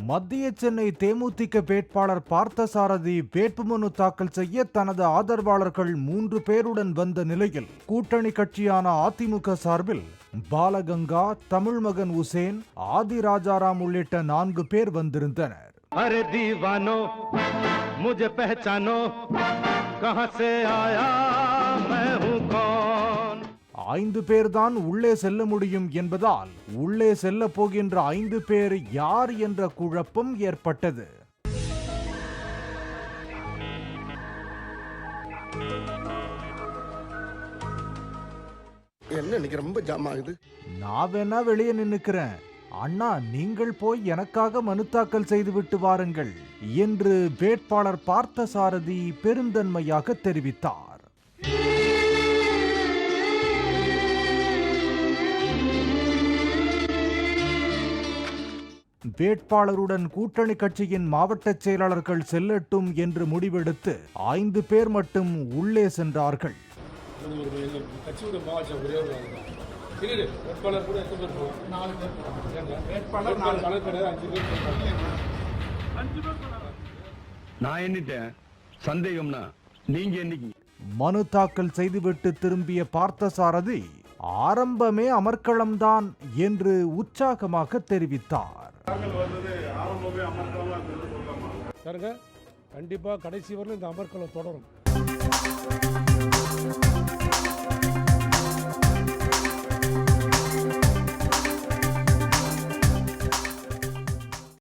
மத்திய சென்னை தேமுதிக வேட்பாளர் பார்த்தசாரதி வேட்புமனு தாக்கல் செய்ய தனது ஆதரவாளர்கள் 3 பேருடன் வந்த நிலையில் கூட்டணி கட்சியான அதிமுக சார்பில் பாலகங்கா, தமிழ்மகன் உசேன், ஆதி ராஜாராம் உள்ளிட்ட 4 பேர் வந்திருந்தனர். அரே தீவானோ முझे पहचानो कहां से आया मैं हूं कौन 5 பேர்தான் உள்ளே செல்ல முடியும் என்பதால் உள்ளே செல்ல போகின்ற 5 பேர் யார் என்ற குழப்பம் ஏற்பட்டது. என்ன இன்னைக்கு ரொம்ப ஜாம் ஆகுது. நான் வேணா வெளியே நின்னுக்கிறேன், அண்ணா நீங்கள் போய் எனக்காக மனு தாக்கல் செய்துவிட்டு வாருங்கள் என்று வேட்பாளர் பார்த்தசாரதி பெருந்தன்மையாக தெரிவித்தார். வேட்பாளருடன் கூட்டணி கட்சியின் மாவட்ட செயலாளர்கள் செல்லட்டும் என்று முடிவெடுத்து 5 பேர் மட்டும் உள்ளே சென்றார்கள். மனு தாக்கல் செய்துவிட்டு திரும்பிய பார்த்தசாரதி ஆரம்பமே அமர்க்களம்தான் என்று உற்சாகமாக தெரிவித்தார். கண்டிப்பா கடைசி வரலும் இந்த அமர்க்களம் தொடரும்.